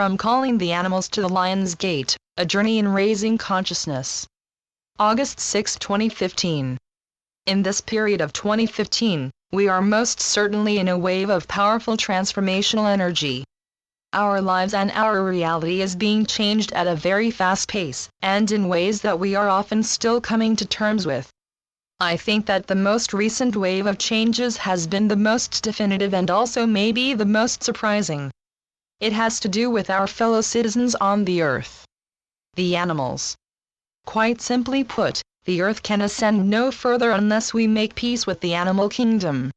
From Calling the Animals to the Lion's Gate, A Journey in Raising Consciousness. August 6, 2015. In this period of 2015, we are most certainly in a wave of powerful transformational energy. Our lives and our reality is being changed at a very fast pace, and in ways that we are often still coming to terms with. I think that the most recent wave of changes has been the most definitive and also maybe the most surprising. It has to do with our fellow citizens on the earth. The animals. Quite simply put, the earth can ascend no further unless we make peace with the animal kingdom.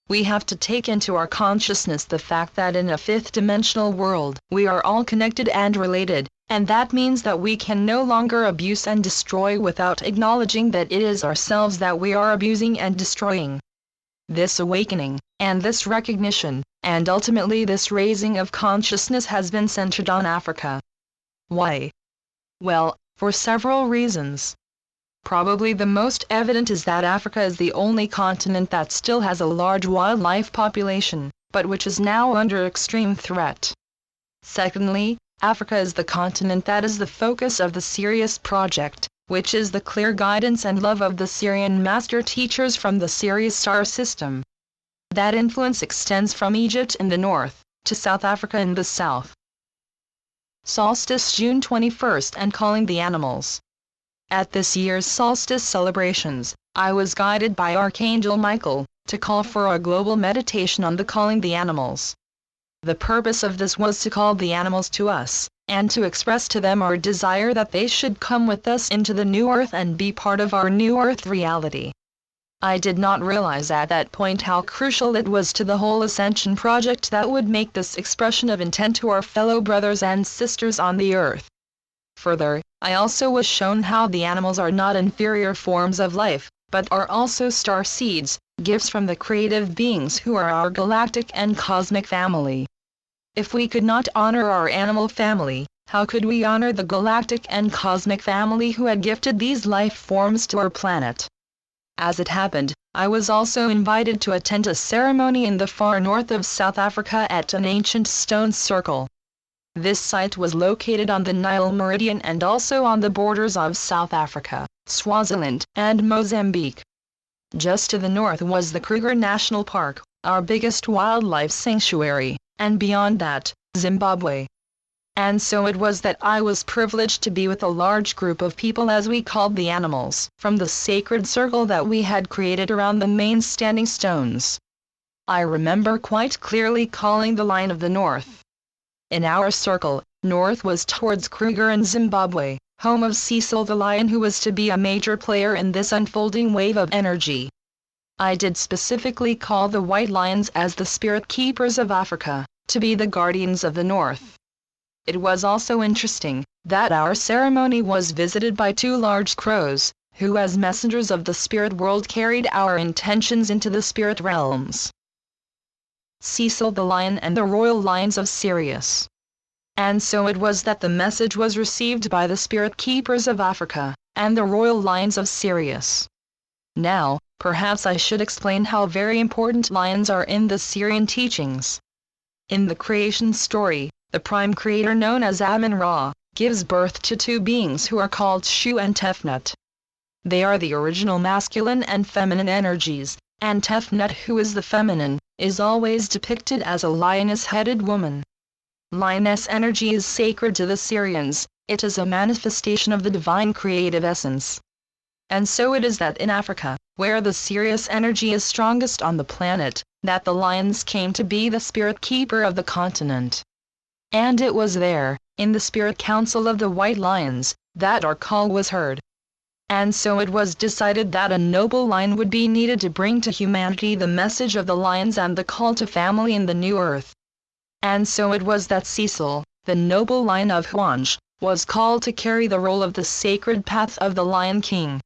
We have to take into our consciousness the fact that in a fifth-dimensional world, we are all connected and related, and that means that we can no longer abuse and destroy without acknowledging that it is ourselves that we are abusing and destroying. This awakening, and this recognition, and ultimately this raising of consciousness has been centered on Africa. Why? Well, for several reasons. Probably the most evident is that Africa is the only continent that still has a large wildlife population, but which is now under extreme threat. Secondly, Africa is the continent that is the focus of the Sirius project, which is the clear guidance and love of the Syrian master teachers from the Sirius star system. That influence extends from Egypt in the north, to South Africa in the south. Solstice June 21st and Calling the Animals. At this year's solstice celebrations, I was guided by Archangel Michael, to call for a global meditation on the Calling the Animals. The purpose of this was to call the animals to us, and to express to them our desire that they should come with us into the new earth and be part of our new earth reality. I did not realize at that point how crucial it was to the whole ascension project that would make this expression of intent to our fellow brothers and sisters on the earth. Further, I also was shown how the animals are not inferior forms of life, but are also star seeds, gifts from the creative beings who are our galactic and cosmic family. If we could not honor our animal family, how could we honor the galactic and cosmic family who had gifted these life forms to our planet? As it happened, I was also invited to attend a ceremony in the far north of South Africa at an ancient stone circle. This site was located on the Nile Meridian and also on the borders of South Africa, Swaziland, and Mozambique. Just to the north was the Kruger National Park, our biggest wildlife sanctuary, and beyond that, Zimbabwe. And so it was that I was privileged to be with a large group of people as we called the animals, from the sacred circle that we had created around the main standing stones. I remember quite clearly calling the Line of the North. In our circle, north was towards Kruger and Zimbabwe, home of Cecil the lion who was to be a major player in this unfolding wave of energy. I did specifically call the white lions as the spirit keepers of Africa, to be the guardians of the north. It was also interesting that our ceremony was visited by two large crows, who as messengers of the spirit world carried our intentions into the spirit realms. Cecil the lion and the royal lions of Sirius. And so it was that the message was received by the spirit keepers of Africa, and the royal lions of Sirius. Now, perhaps I should explain how very important lions are in the Syrian teachings. In the creation story, the prime creator known as Amun-Ra, gives birth to two beings who are called Shu and Tefnut. They are the original masculine and feminine energies, and Tefnut, who is the feminine, is always depicted as a lioness-headed woman. Lioness energy is sacred to the Syrians, it is a manifestation of the divine creative essence. And so it is that in Africa, where the Sirius energy is strongest on the planet, that the lions came to be the spirit keeper of the continent. And it was there, in the spirit council of the white lions, that our call was heard. And so it was decided that a noble lion would be needed to bring to humanity the message of the lions and the call to family in the new earth. And so it was that Cecil, the noble lion of Hwange, was called to carry the role of the sacred path of the Lion King.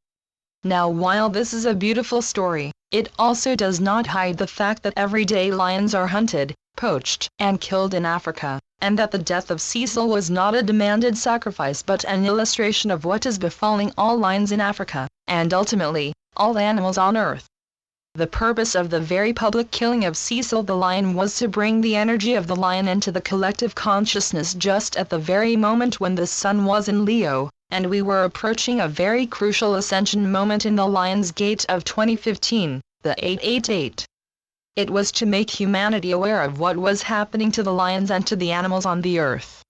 Now while this is a beautiful story, it also does not hide the fact that everyday lions are hunted, poached, and killed in Africa, and that the death of Cecil was not a demanded sacrifice but an illustration of what is befalling all lions in Africa, and ultimately, all animals on earth. The purpose of the very public killing of Cecil the lion was to bring the energy of the lion into the collective consciousness just at the very moment when the sun was in Leo, and we were approaching a very crucial ascension moment in the Lion's Gate of 2015, the 888. It was to make humanity aware of what was happening to the lions and to the animals on the earth.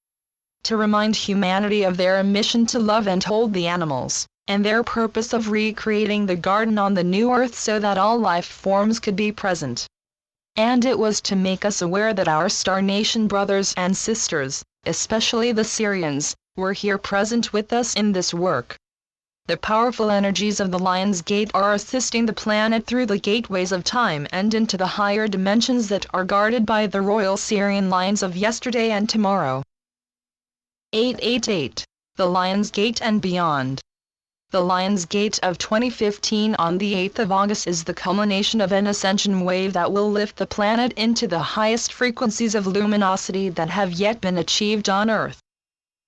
To remind humanity of their mission to love and hold the animals, and their purpose of recreating the garden on the new earth so that all life forms could be present. And it was to make us aware that our Star Nation brothers and sisters, especially the Syrians, were here present with us in this work. The powerful energies of the Lion's Gate are assisting the planet through the gateways of time and into the higher dimensions that are guarded by the royal Syrian lions of yesterday and tomorrow. 888. The Lion's Gate and beyond. The Lion's Gate of 2015 on the 8th of August is the culmination of an ascension wave that will lift the planet into the highest frequencies of luminosity that have yet been achieved on Earth.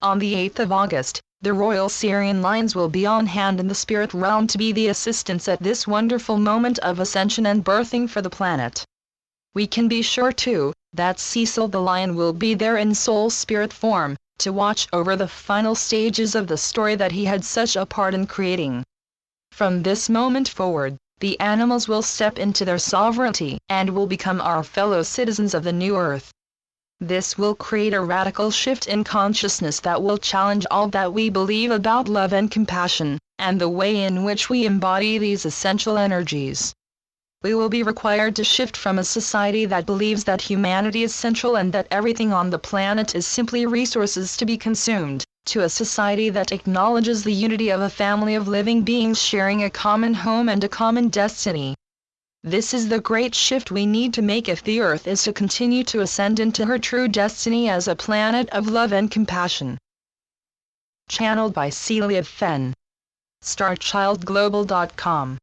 On the 8th of August, the Royal Syrian Lions will be on hand in the spirit realm to be the assistants at this wonderful moment of ascension and birthing for the planet. We can be sure too, that Cecil the Lion will be there in soul spirit form, to watch over the final stages of the story that he had such a part in creating. From this moment forward, the animals will step into their sovereignty and will become our fellow citizens of the new earth. This will create a radical shift in consciousness that will challenge all that we believe about love and compassion, and the way in which we embody these essential energies. We will be required to shift from a society that believes that humanity is central and that everything on the planet is simply resources to be consumed, to a society that acknowledges the unity of a family of living beings sharing a common home and a common destiny. This is the great shift we need to make if the Earth is to continue to ascend into her true destiny as a planet of love and compassion. Channeled by Celia Fenn. StarChildGlobal.com